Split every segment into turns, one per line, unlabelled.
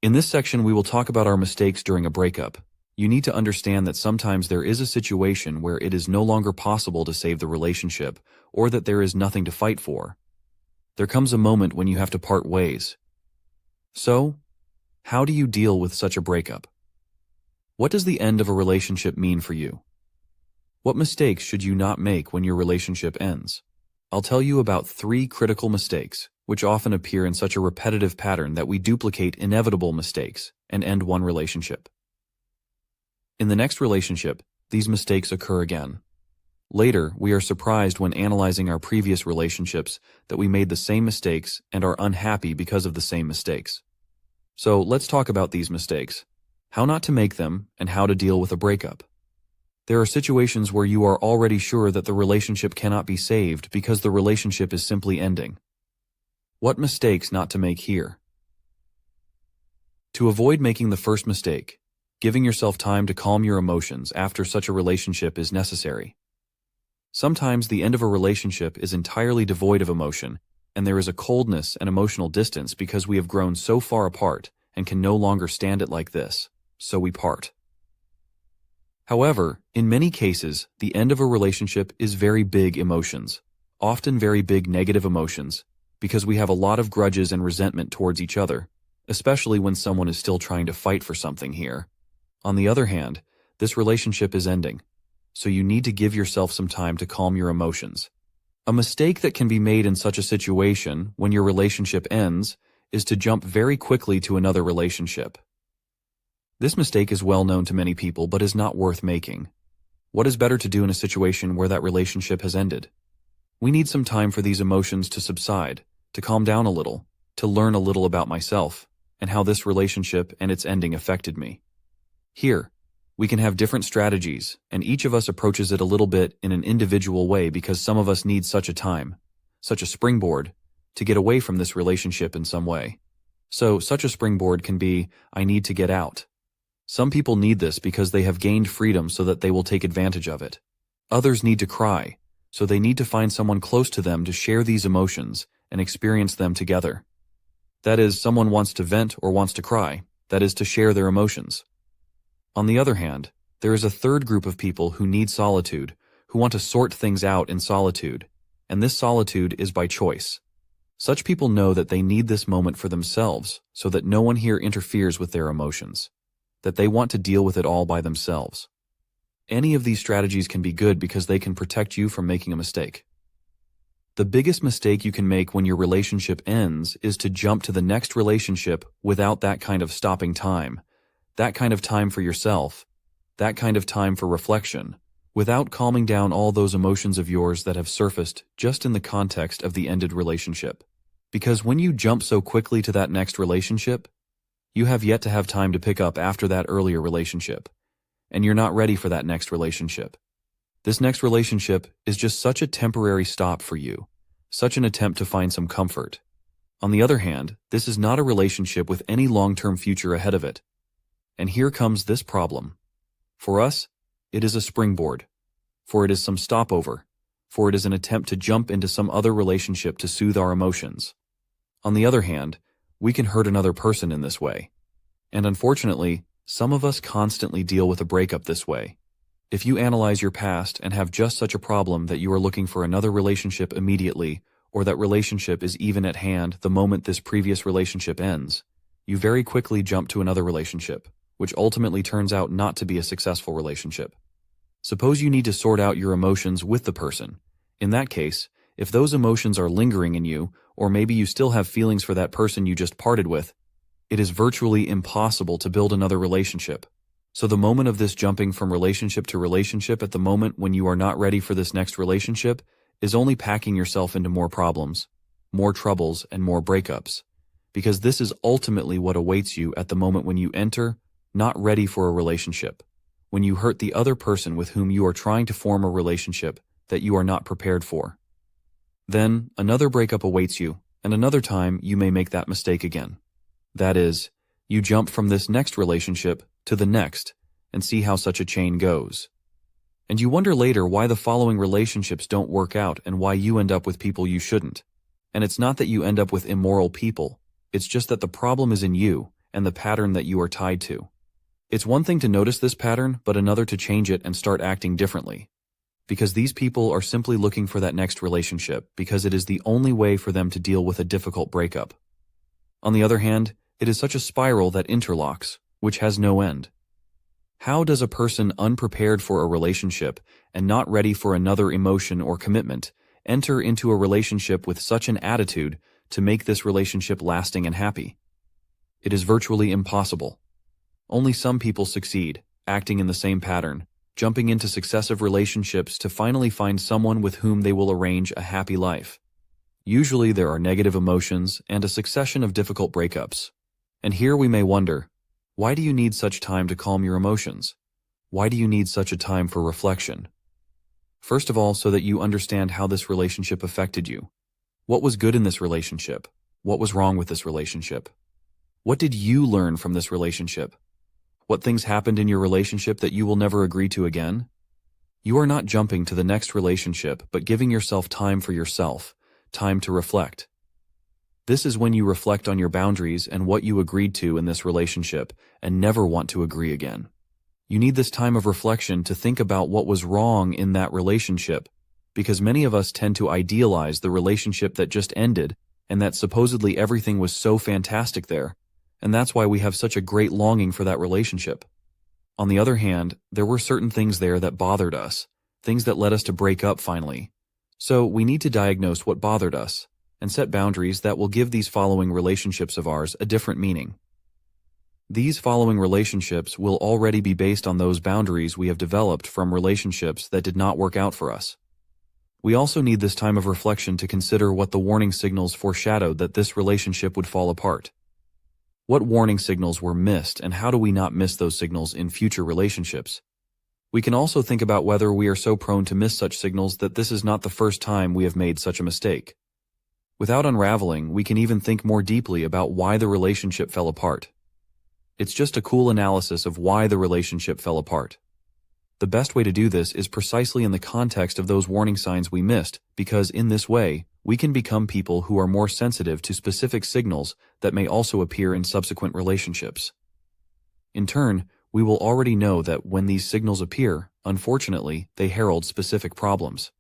In this section, we will talk about our mistakes during a breakup. You need to understand that sometimes there is a situation where it is no longer possible to save the relationship, or that there is nothing to fight for. There comes a moment when you have to part ways. So, how do you deal with such a breakup? What does the end of a relationship mean for you? What mistakes should you not make when your relationship ends? I'll tell you about 3 critical mistakes, which often appear in such a repetitive pattern that we duplicate inevitable mistakes and end one relationship. In the next relationship, these mistakes occur again. Later, we are surprised when analyzing our previous relationships that we made the same mistakes and are unhappy because of the same mistakes. So let's talk about these mistakes, how not to make them, and how to deal with a breakup. There are situations where you are already sure that the relationship cannot be saved because the relationship is simply ending. What mistakes not to make here? To avoid making the first mistake, giving yourself time to calm your emotions after such a relationship is necessary. Sometimes the end of a relationship is entirely devoid of emotion, and there is a coldness and emotional distance because we have grown so far apart and can no longer stand it like this, so we part. However, in many cases, the end of a relationship is very big emotions, often very big negative emotions, because we have a lot of grudges and resentment towards each other, especially when someone is still trying to fight for something here. On the other hand, this relationship is ending, so you need to give yourself some time to calm your emotions. A mistake that can be made in such a situation when your relationship ends is to jump very quickly to another relationship. This mistake is well known to many people but is not worth making. What is better to do in a situation where that relationship has ended? We need some time for these emotions to subside, to calm down a little, to learn a little about myself, and how this relationship and its ending affected me. Here, we can have different strategies, and each of us approaches it a little bit in an individual way because some of us need such a time, such a springboard, to get away from this relationship in some way. So, such a springboard can be, I need to get out. Some people need this because they have gained freedom so that they will take advantage of it. Others need to cry, so they need to find someone close to them to share these emotions and experience them together. That is, someone wants to vent or wants to cry, that is, to share their emotions. On the other hand, there is a third group of people who need solitude, who want to sort things out in solitude, and this solitude is by choice. Such people know that they need this moment for themselves so that no one here interferes with their emotions, that they want to deal with it all by themselves. Any of these strategies can be good because they can protect you from making a mistake. The biggest mistake you can make when your relationship ends is to jump to the next relationship without that kind of stopping time, that kind of time for yourself, that kind of time for reflection, without calming down all those emotions of yours that have surfaced just in the context of the ended relationship. Because when you jump so quickly to that next relationship, you have yet to have time to pick up after that earlier relationship, and you're not ready for that next relationship. This next relationship is just such a temporary stop for you, such an attempt to find some comfort. On the other hand, this is not a relationship with any long-term future ahead of it. And here comes this problem. For us, it is a springboard, for it is some stopover, for it is an attempt to jump into some other relationship to soothe our emotions. On the other hand, we can hurt another person in this way. And unfortunately, some of us constantly deal with a breakup this way. If you analyze your past and have just such a problem that you are looking for another relationship immediately, or that relationship is even at hand the moment this previous relationship ends, you very quickly jump to another relationship, which ultimately turns out not to be a successful relationship. Suppose you need to sort out your emotions with the person. In that case, if those emotions are lingering in you, or maybe you still have feelings for that person you just parted with, it is virtually impossible to build another relationship. So the moment of this jumping from relationship to relationship at the moment when you are not ready for this next relationship is only packing yourself into more problems, more troubles, and more breakups. Because this is ultimately what awaits you at the moment when you enter, not ready for a relationship, when you hurt the other person with whom you are trying to form a relationship that you are not prepared for. Then, another breakup awaits you, and another time you may make that mistake again. That is, you jump from this next relationship to the next and see how such a chain goes. And you wonder later why the following relationships don't work out and why you end up with people you shouldn't. And it's not that you end up with immoral people, it's just that the problem is in you, and the pattern that you are tied to. It's one thing to notice this pattern, but another to change it and start acting differently. Because these people are simply looking for that next relationship because it is the only way for them to deal with a difficult breakup. On the other hand, it is such a spiral that interlocks, which has no end. How does a person unprepared for a relationship and not ready for another emotion or commitment enter into a relationship with such an attitude to make this relationship lasting and happy? It is virtually impossible. Only some people succeed, acting in the same pattern, jumping into successive relationships to finally find someone with whom they will arrange a happy life. Usually there are negative emotions and a succession of difficult breakups. And here we may wonder, why do you need such time to calm your emotions? Why do you need such a time for reflection? First of all, so that you understand how this relationship affected you. What was good in this relationship? What was wrong with this relationship? What did you learn from this relationship? What things happened in your relationship that you will never agree to again? You are not jumping to the next relationship, but giving yourself time for yourself, time to reflect. This is when you reflect on your boundaries and what you agreed to in this relationship and never want to agree again. You need this time of reflection to think about what was wrong in that relationship, because many of us tend to idealize the relationship that just ended and that supposedly everything was so fantastic there, and that's why we have such a great longing for that relationship. On the other hand, there were certain things there that bothered us, things that led us to break up finally. So we need to diagnose what bothered us and set boundaries that will give these following relationships of ours a different meaning. These following relationships will already be based on those boundaries we have developed from relationships that did not work out for us. We also need this time of reflection to consider what the warning signals foreshadowed that this relationship would fall apart. What warning signals were missed, and how do we not miss those signals in future relationships? We can also think about whether we are so prone to miss such signals that this is not the first time we have made such a mistake. Without unraveling, we can even think more deeply about why the relationship fell apart. It's just a cool analysis of why the relationship fell apart. The best way to do this is precisely in the context of those warning signs we missed, because in this way, we can become people who are more sensitive to specific signals that may also appear in subsequent relationships. In turn, we will already know that when these signals appear, unfortunately, they herald specific problems.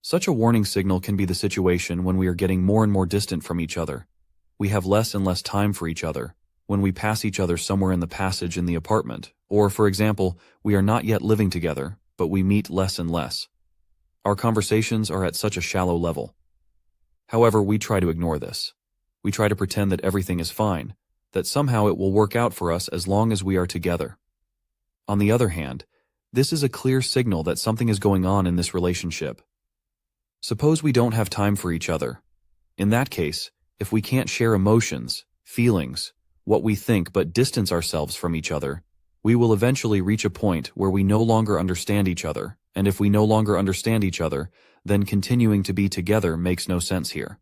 Such a warning signal can be the situation when we are getting more and more distant from each other. We have less and less time for each other, when we pass each other somewhere in the passage in the apartment, or, for example, we are not yet living together, but we meet less and less. Our conversations are at such a shallow level. However, we try to ignore this. We try to pretend that everything is fine, that somehow it will work out for us as long as we are together. On the other hand, this is a clear signal that something is going on in this relationship. Suppose we don't have time for each other. In that case, if we can't share emotions, feelings, what we think but distance ourselves from each other, we will eventually reach a point where we no longer understand each other, and if we no longer understand each other, then continuing to be together makes no sense here.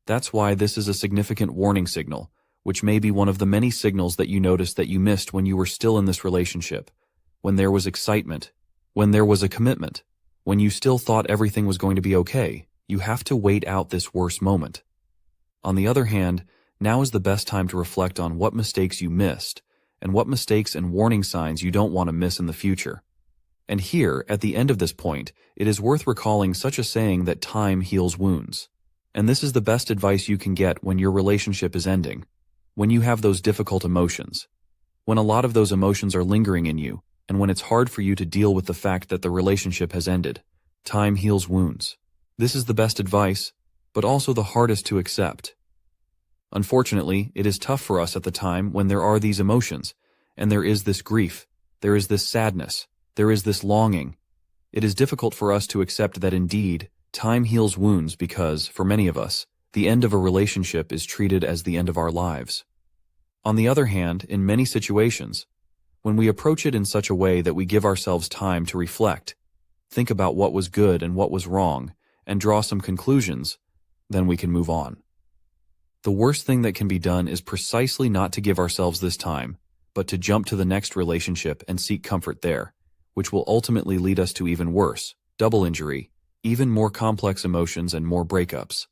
That's why this is a significant warning signal, which may be one of the many signals that you noticed that you missed when you were still in this relationship, when there was excitement, when there was a commitment, when you still thought everything was going to be okay. You have to wait out this worst moment. On the other hand, now is the best time to reflect on what mistakes you missed, and what mistakes and warning signs you don't want to miss in the future. And here, at the end of this point, it is worth recalling such a saying that time heals wounds. And this is the best advice you can get when your relationship is ending, when you have those difficult emotions, when a lot of those emotions are lingering in you, and when it's hard for you to deal with the fact that the relationship has ended. Time heals wounds. This is the best advice, but also the hardest to accept. Unfortunately, it is tough for us at the time when there are these emotions, and there is this grief, there is this sadness, there is this longing. It is difficult for us to accept that indeed, time heals wounds because, for many of us, the end of a relationship is treated as the end of our lives. On the other hand, in many situations, when we approach it in such a way that we give ourselves time to reflect, think about what was good and what was wrong, and draw some conclusions, then we can move on. The worst thing that can be done is precisely not to give ourselves this time, but to jump to the next relationship and seek comfort there, which will ultimately lead us to even worse, double injury, even more complex emotions and more breakups.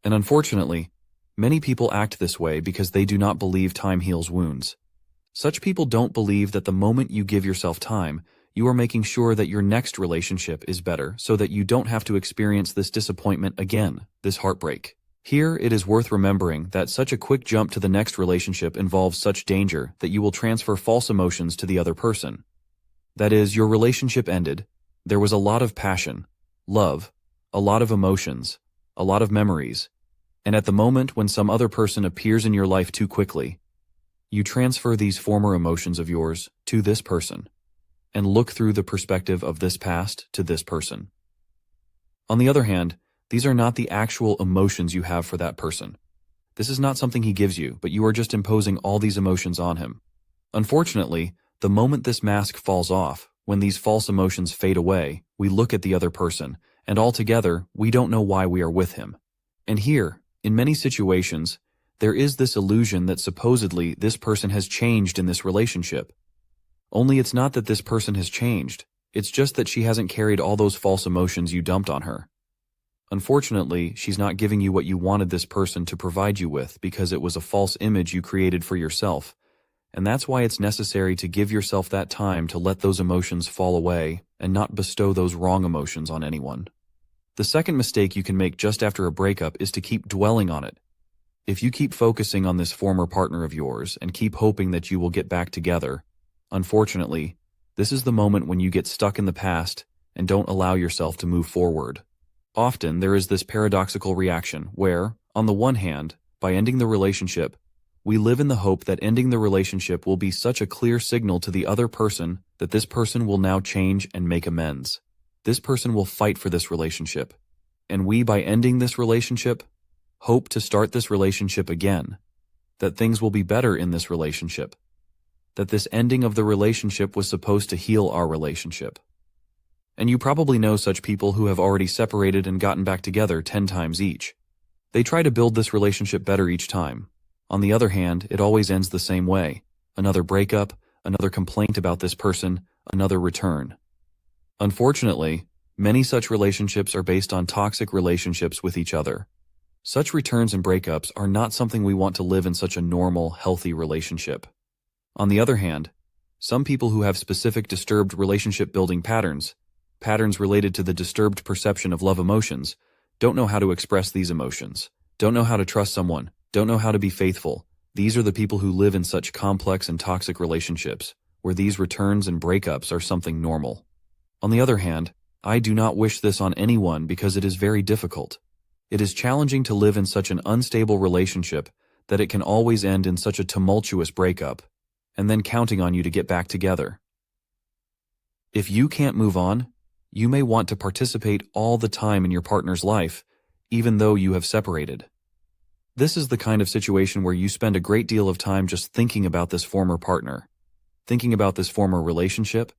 And unfortunately, Many people act this way because they do not believe time heals wounds. Such people don't believe that the moment you give yourself time, you are making sure that your next relationship is better so that you don't have to experience this disappointment again, this heartbreak. Here, it is worth remembering that such a quick jump to the next relationship involves such danger that you will transfer false emotions to the other person. That is, your relationship ended, there was a lot of passion, love, a lot of emotions, a lot of memories, and at the moment when some other person appears in your life too quickly, you transfer these former emotions of yours to this person, and look through the perspective of this past to this person. On the other hand, these are not the actual emotions you have for that person. This is not something he gives you, but you are just imposing all these emotions on him. Unfortunately, the moment this mask falls off, when these false emotions fade away, we look at the other person, and altogether, we don't know why we are with him. And here, in many situations, there is this illusion that supposedly this person has changed in this relationship. Only it's not that this person has changed, it's just that she hasn't carried all those false emotions you dumped on her. Unfortunately, she's not giving you what you wanted this person to provide you with because it was a false image you created for yourself, and that's why it's necessary to give yourself that time to let those emotions fall away and not bestow those wrong emotions on anyone. The second mistake you can make just after a breakup is to keep dwelling on it. If you keep focusing on this former partner of yours and keep hoping that you will get back together, unfortunately, this is the moment when you get stuck in the past and don't allow yourself to move forward. Often, there is this paradoxical reaction where, on the one hand, by ending the relationship, we live in the hope that ending the relationship will be such a clear signal to the other person that this person will now change and make amends. This person will fight for this relationship. And we, by ending this relationship, hope to start this relationship again, that things will be better in this relationship, that this ending of the relationship was supposed to heal our relationship. And you probably know such people who have already separated and gotten back together 10 times each. They try to build this relationship better each time. On the other hand, it always ends the same way. Another breakup, another complaint about this person, another return. Unfortunately, many such relationships are based on toxic relationships with each other. Such returns and breakups are not something we want to live in such a normal, healthy relationship. On the other hand, some people who have specific disturbed relationship building patterns related to the disturbed perception of love emotions, don't know how to express these emotions, don't know how to trust someone, don't know how to be faithful. These are the people who live in such complex and toxic relationships, where these returns and breakups are something normal. On the other hand, I do not wish this on anyone because it is very difficult. It is challenging to live in such an unstable relationship that it can always end in such a tumultuous breakup, and then counting on you to get back together. If you can't move on, you may want to participate all the time in your partner's life, even though you have separated. This is the kind of situation where you spend a great deal of time just thinking about this former partner, thinking about this former relationship,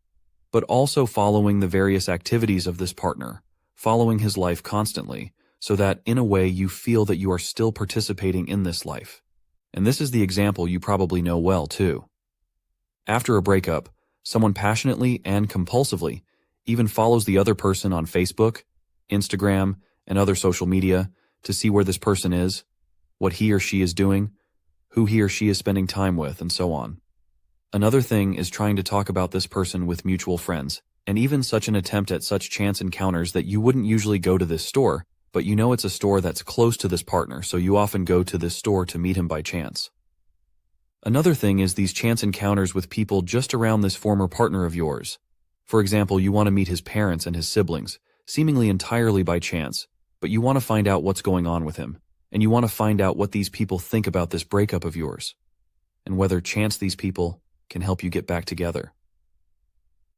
but also following the various activities of this partner, following his life constantly, so that in a way you feel that you are still participating in this life. And this is the example you probably know well too. After a breakup, someone passionately and compulsively even follows the other person on Facebook, Instagram, and other social media to see where this person is, what he or she is doing, who he or she is spending time with, and so on. Another thing is trying to talk about this person with mutual friends, and even such an attempt at such chance encounters that you wouldn't usually go to this store, but you know it's a store that's close to this partner, so you often go to this store to meet him by chance. Another thing is these chance encounters with people just around this former partner of yours. For example, you want to meet his parents and his siblings, seemingly entirely by chance, but you want to find out what's going on with him, and you want to find out what these people think about this breakup of yours, and whether chance these people can help you get back together.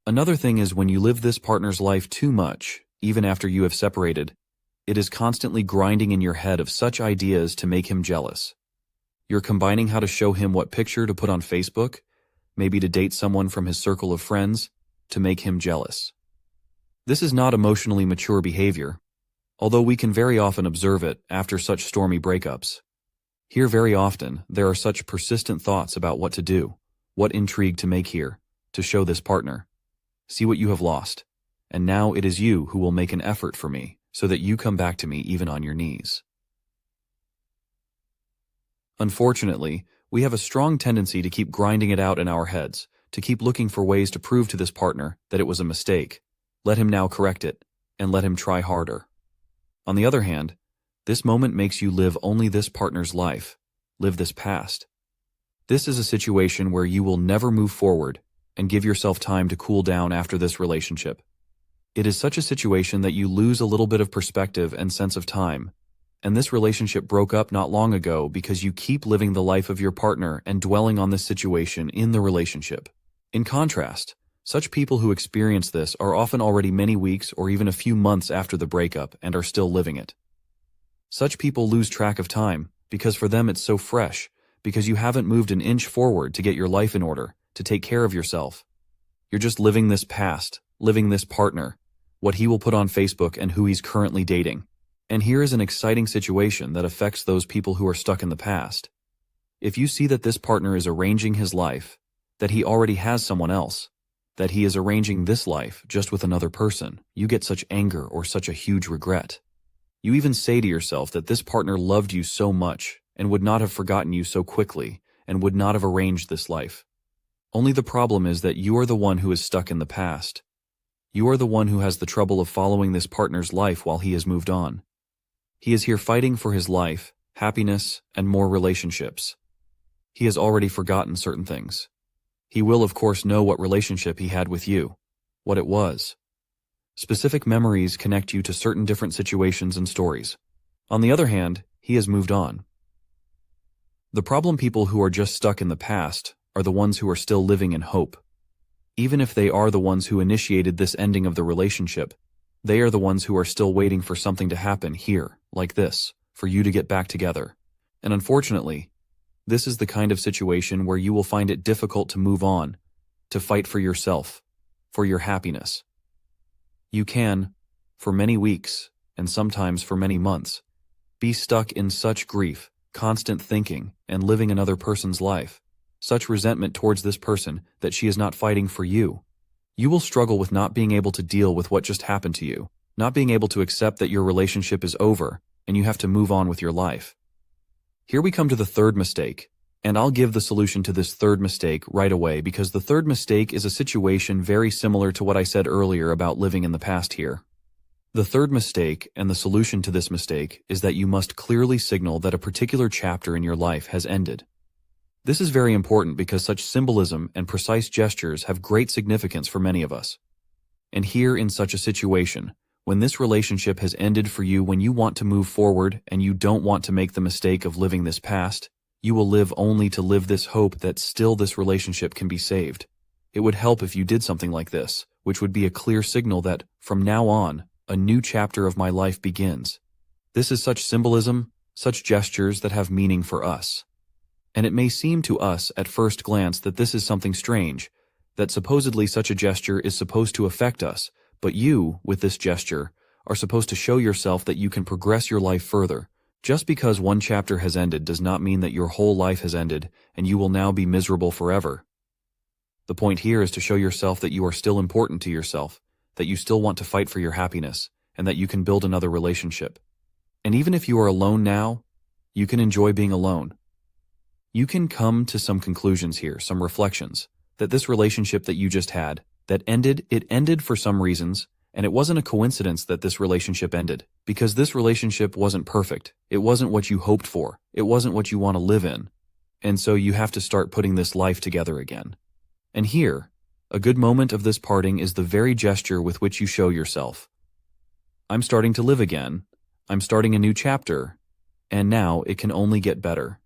Another thing is when you live this partner's life too much, even after you have separated, it is constantly grinding in your head of such ideas to make him jealous. You're combining how to show him what picture to put on Facebook, maybe to date someone from his circle of friends, to make him jealous. This is not emotionally mature behavior, although we can very often observe it after such stormy breakups. Here very often, there are such persistent thoughts about what to do, what intrigue to make here, to show this partner. See what you have lost, and now it is you who will make an effort for me, so that you come back to me even on your knees. Unfortunately, we have a strong tendency to keep grinding it out in our heads, to keep looking for ways to prove to this partner that it was a mistake. Let him now correct it, and let him try harder. On the other hand, this moment makes you live only this partner's life, live this past. This is a situation where you will never move forward and give yourself time to cool down after this relationship. It is such a situation that you lose a little bit of perspective and sense of time, and this relationship broke up not long ago because you keep living the life of your partner and dwelling on this situation in the relationship. In contrast, such people who experience this are often already many weeks or even a few months after the breakup and are still living it. Such people lose track of time because for them it's so fresh, because you haven't moved an inch forward to get your life in order, to take care of yourself. You're just living this past, living this partner, what he will put on Facebook and who he's currently dating. And here is an exciting situation that affects those people who are stuck in the past. If you see that this partner is arranging his life, that he already has someone else, that he is arranging this life just with another person, you get such anger or such a huge regret. You even say to yourself that this partner loved you so much and would not have forgotten you so quickly and would not have arranged this life. Only the problem is that you are the one who is stuck in the past. You are the one who has the trouble of following this partner's life while he has moved on. He is here fighting for his life, happiness, and more relationships. He has already forgotten certain things. He will, of course, know what relationship he had with you, what it was. Specific memories connect you to certain different situations and stories. On the other hand, he has moved on. The problem people who are just stuck in the past are the ones who are still living in hope. Even if they are the ones who initiated this ending of the relationship, they are the ones who are still waiting for something to happen here, like this, for you to get back together. And unfortunately, this is the kind of situation where you will find it difficult to move on, to fight for yourself, for your happiness. You can, for many weeks, and sometimes for many months, be stuck in such grief, constant thinking, and living another person's life, such resentment towards this person that she is not fighting for you. You will struggle with not being able to deal with what just happened to you, not being able to accept that your relationship is over and you have to move on with your life. Here we come to the third mistake, and I'll give the solution to this third mistake right away because the third mistake is a situation very similar to what I said earlier about living in the past here. The third mistake and the solution to this mistake is that you must clearly signal that a particular chapter in your life has ended. This is very important because such symbolism and precise gestures have great significance for many of us. And here in such a situation, when this relationship has ended for you, when you want to move forward and you don't want to make the mistake of living this past, you will live only to live this hope that still this relationship can be saved. It would help if you did something like this, which would be a clear signal that, from now on, a new chapter of my life begins. This is such symbolism, such gestures that have meaning for us. And it may seem to us at first glance that this is something strange, that supposedly such a gesture is supposed to affect us, but you, with this gesture, are supposed to show yourself that you can progress your life further. Just because one chapter has ended does not mean that your whole life has ended and you will now be miserable forever. The point here is to show yourself that you are still important to yourself, that you still want to fight for your happiness, and that you can build another relationship. And even if you are alone now, you can enjoy being alone. You can come to some conclusions here, some reflections, that this relationship that you just had, that ended, it ended for some reasons, and it wasn't a coincidence that this relationship ended, because this relationship wasn't perfect, it wasn't what you hoped for, it wasn't what you want to live in, and so you have to start putting this life together again. And here, a good moment of this parting is the very gesture with which you show yourself. I'm starting to live again, I'm starting a new chapter, and now it can only get better.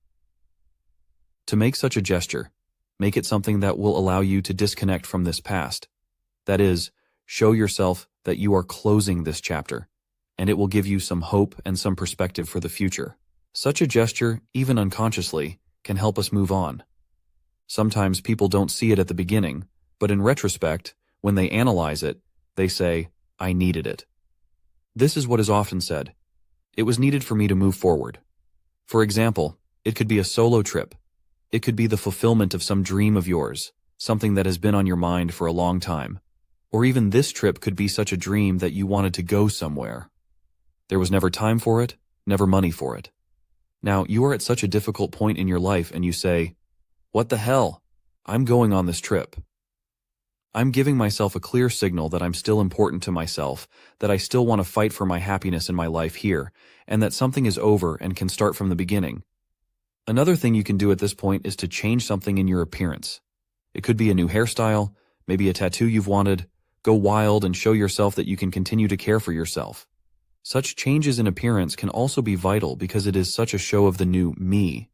To make such a gesture, make it something that will allow you to disconnect from this past. That is, show yourself that you are closing this chapter, and it will give you some hope and some perspective for the future. Such a gesture, even unconsciously, can help us move on. Sometimes people don't see it at the beginning, but in retrospect, when they analyze it, they say, I needed it. This is what is often said. It was needed for me to move forward. For example, it could be a solo trip. It could be the fulfillment of some dream of yours, something that has been on your mind for a long time. Or even this trip could be such a dream that you wanted to go somewhere. There was never time for it, never money for it. Now, you are at such a difficult point in your life and you say, "What the hell? I'm going on this trip. I'm giving myself a clear signal that I'm still important to myself, that I still want to fight for my happiness in my life here, and that something is over and can start from the beginning." Another thing you can do at this point is to change something in your appearance. It could be a new hairstyle, maybe a tattoo you've wanted. Go wild and show yourself that you can continue to care for yourself. Such changes in appearance can also be vital because it is such a show of the new me.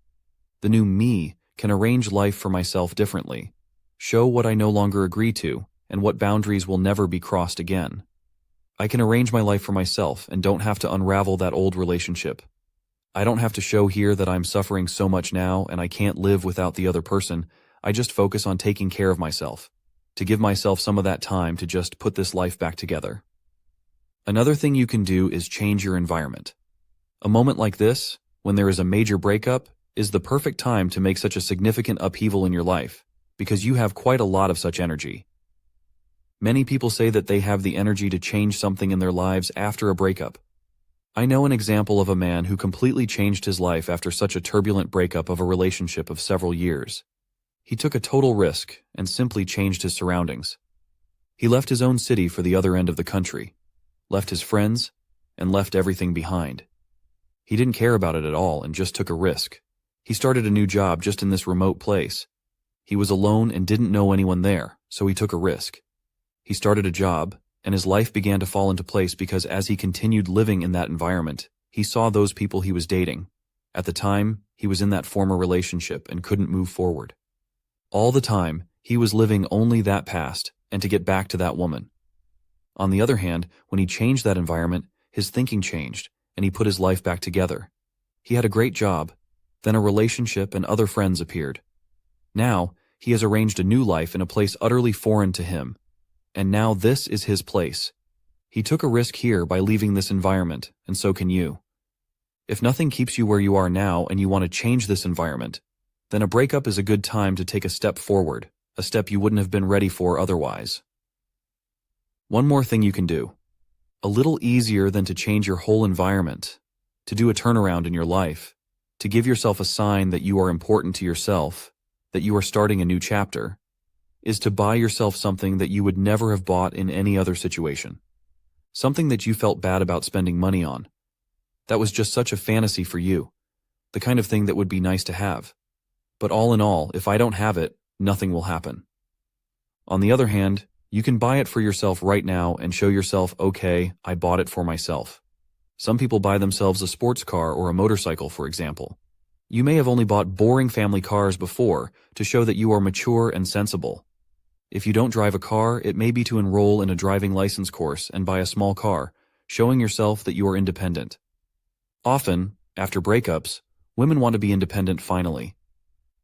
The new me can arrange life for myself differently, show what I no longer agree to, and what boundaries will never be crossed again. I can arrange my life for myself and don't have to unravel that old relationship. I don't have to show here that I'm suffering so much now and I can't live without the other person. I just focus on taking care of myself, to give myself some of that time to just put this life back together. Another thing you can do is change your environment. A moment like this, when there is a major breakup, is the perfect time to make such a significant upheaval in your life, because you have quite a lot of such energy. Many people say that they have the energy to change something in their lives after a breakup. I know an example of a man who completely changed his life after such a turbulent breakup of a relationship of several years. He took a total risk and simply changed his surroundings. He left his own city for the other end of the country, left his friends, and left everything behind. He didn't care about it at all and just took a risk. He started a new job just in this remote place. He was alone and didn't know anyone there, so he took a risk. He started a job, and his life began to fall into place because as he continued living in that environment, he saw those people he was dating. At the time, he was in that former relationship and couldn't move forward. All the time, he was living only that past and to get back to that woman. On the other hand, when he changed that environment, his thinking changed, and he put his life back together. He had a great job, then a relationship and other friends appeared. Now, he has arranged a new life in a place utterly foreign to him, and now this is his place. He took a risk here by leaving this environment, and so can you. If nothing keeps you where you are now and you want to change this environment, then a breakup is a good time to take a step forward, a step you wouldn't have been ready for otherwise. One more thing you can do. A little easier than to change your whole environment, to do a turnaround in your life, to give yourself a sign that you are important to yourself, that you are starting a new chapter, is to buy yourself something that you would never have bought in any other situation. Something that you felt bad about spending money on. That was just such a fantasy for you, the kind of thing that would be nice to have. But all in all, if I don't have it, nothing will happen. On the other hand, you can buy it for yourself right now and show yourself, okay, I bought it for myself. Some people buy themselves a sports car or a motorcycle, for example. You may have only bought boring family cars before to show that you are mature and sensible. If you don't drive a car, it may be to enroll in a driving license course and buy a small car, showing yourself that you are independent. Often, after breakups, women want to be independent finally.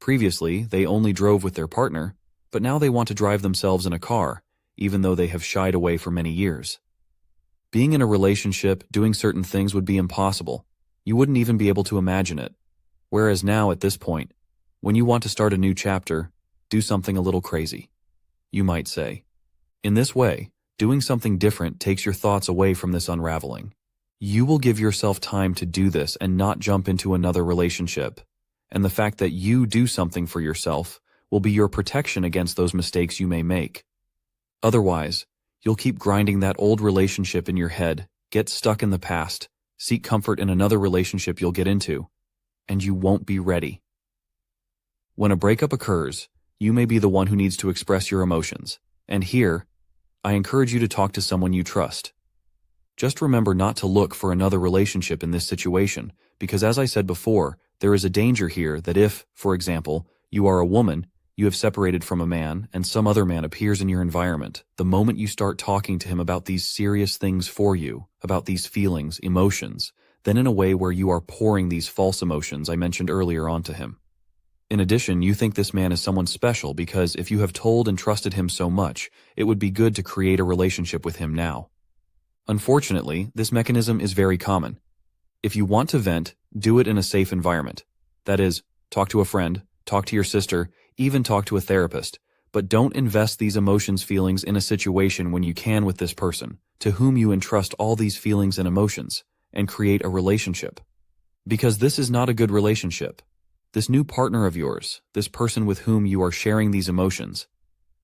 Previously, they only drove with their partner, but now they want to drive themselves in a car, even though they have shied away for many years. Being in a relationship, doing certain things would be impossible. You wouldn't even be able to imagine it. Whereas now, at this point, when you want to start a new chapter, do something a little crazy. You might say. In this way, doing something different takes your thoughts away from this unraveling. You will give yourself time to do this and not jump into another relationship. And the fact that you do something for yourself will be your protection against those mistakes you may make. Otherwise, you'll keep grinding that old relationship in your head, get stuck in the past, seek comfort in another relationship you'll get into, and you won't be ready. When a breakup occurs, you may be the one who needs to express your emotions, and here, I encourage you to talk to someone you trust. Just remember not to look for another relationship in this situation, because as I said before, there is a danger here that if, for example, you are a woman, you have separated from a man, and some other man appears in your environment, the moment you start talking to him about these serious things for you, about these feelings, emotions, then in a way where you are pouring these false emotions I mentioned earlier onto him. In addition, you think this man is someone special because if you have told and trusted him so much, it would be good to create a relationship with him now. Unfortunately, this mechanism is very common. If you want to vent, do it in a safe environment. That is, talk to a friend, talk to your sister, even talk to a therapist, but don't invest these emotions feelings in a situation when you can with this person, to whom you entrust all these feelings and emotions, and create a relationship. Because this is not a good relationship. This new partner of yours, this person with whom you are sharing these emotions,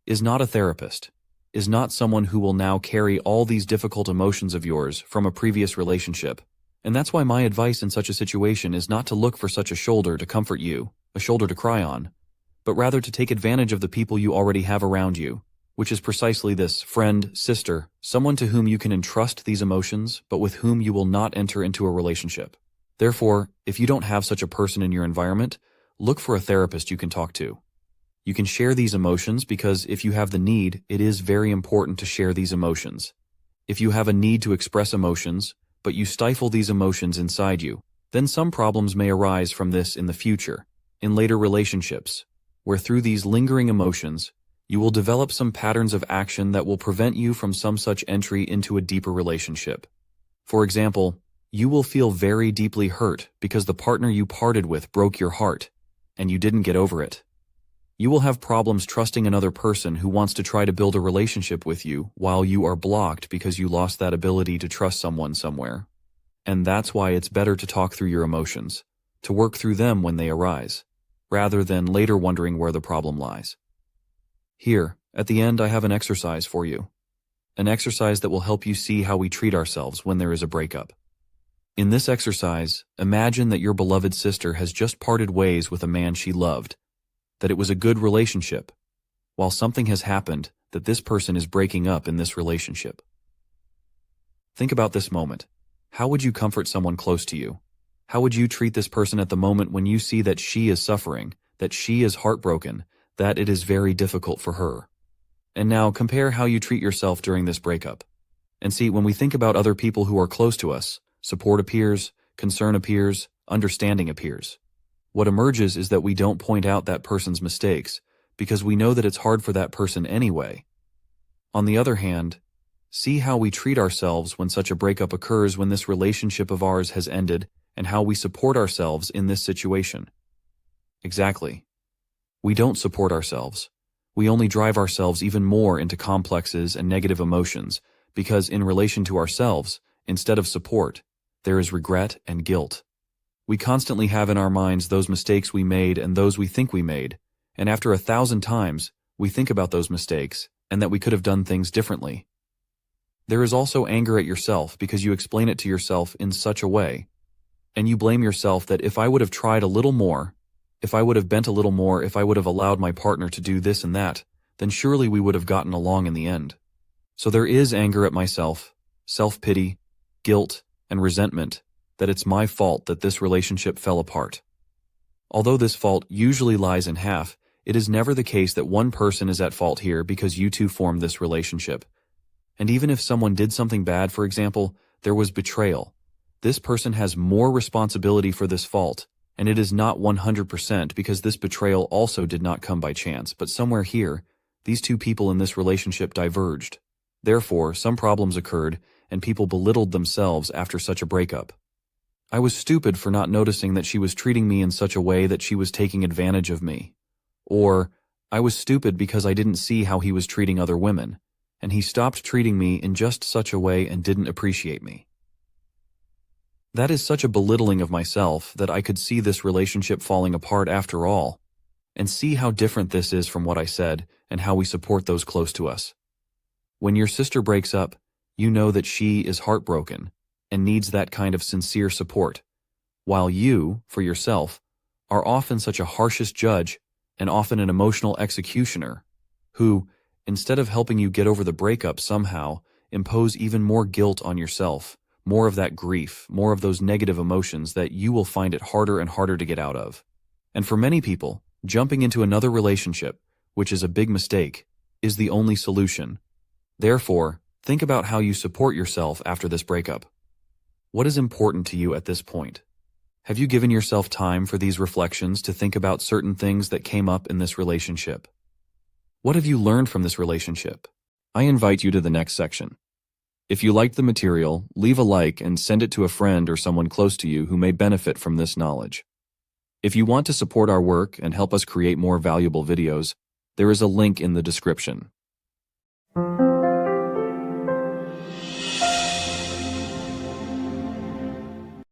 is not a therapist, is not someone who will now carry all these difficult emotions of yours from a previous relationship. And that's why my advice in such a situation is not to look for such a shoulder to comfort you, a shoulder to cry on, but rather to take advantage of the people you already have around you, which is precisely this friend, sister, someone to whom you can entrust these emotions, but with whom you will not enter into a relationship. Therefore, if you don't have such a person in your environment, look for a therapist you can talk to. You can share these emotions because if you have the need, it is very important to share these emotions. If you have a need to express emotions, but you stifle these emotions inside you, then some problems may arise from this in the future, in later relationships, where through these lingering emotions, you will develop some patterns of action that will prevent you from some such entry into a deeper relationship. For example, you will feel very deeply hurt because the partner you parted with broke your heart, and you didn't get over it. You will have problems trusting another person who wants to try to build a relationship with you while you are blocked because you lost that ability to trust someone somewhere. And that's why it's better to talk through your emotions, to work through them when they arise, rather than later wondering where the problem lies. Here, at the end, I have an exercise for you. An exercise that will help you see how we treat ourselves when there is a breakup. In this exercise, imagine that your beloved sister has just parted ways with a man she loved, that it was a good relationship, while something has happened that this person is breaking up in this relationship. Think about this moment. How would you comfort someone close to you? How would you treat this person at the moment when you see that she is suffering, that she is heartbroken, that it is very difficult for her? And now compare how you treat yourself during this breakup. And see, when we think about other people who are close to us, support appears, concern appears, understanding appears. What emerges is that we don't point out that person's mistakes, because we know that it's hard for that person anyway. On the other hand, see how we treat ourselves when such a breakup occurs, when this relationship of ours has ended, and how we support ourselves in this situation. Exactly. We don't support ourselves. We only drive ourselves even more into complexes and negative emotions, because in relation to ourselves, instead of support, there is regret and guilt. We constantly have in our minds those mistakes we made and those we think we made, and after 1,000 times, we think about those mistakes and that we could have done things differently. There is also anger at yourself because you explain it to yourself in such a way, and you blame yourself that if I would have tried a little more, if I would have bent a little more, if I would have allowed my partner to do this and that, then surely we would have gotten along in the end. So there is anger at myself, self-pity, guilt, and resentment, that it's my fault that this relationship fell apart. Although this fault usually lies in half, it is never the case that one person is at fault here because you two formed this relationship. And even if someone did something bad, for example, there was betrayal, this person has more responsibility for this fault, and it is not 100% because this betrayal also did not come by chance, but somewhere here, these two people in this relationship diverged. Therefore, some problems occurred, and people belittled themselves after such a breakup. I was stupid for not noticing that she was treating me in such a way that she was taking advantage of me. Or, I was stupid because I didn't see how he was treating other women, and he stopped treating me in just such a way and didn't appreciate me. That is such a belittling of myself that I could see this relationship falling apart after all, and see how different this is from what I said and how we support those close to us. When your sister breaks up, you know that she is heartbroken and needs that kind of sincere support, while you, for yourself, are often such a harshest judge and often an emotional executioner who, instead of helping you get over the breakup somehow, impose even more guilt on yourself, more of that grief, more of those negative emotions that you will find it harder and harder to get out of. And for many people, jumping into another relationship, which is a big mistake, is the only solution. Therefore, think about how you support yourself after this breakup. What is important to you at this point? Have you given yourself time for these reflections to think about certain things that came up in this relationship? What have you learned from this relationship? I invite you to the next section. If you liked the material, leave a like and send it to a friend or someone close to you who may benefit from this knowledge. If you want to support our work and help us create more valuable videos, there is a link in the description.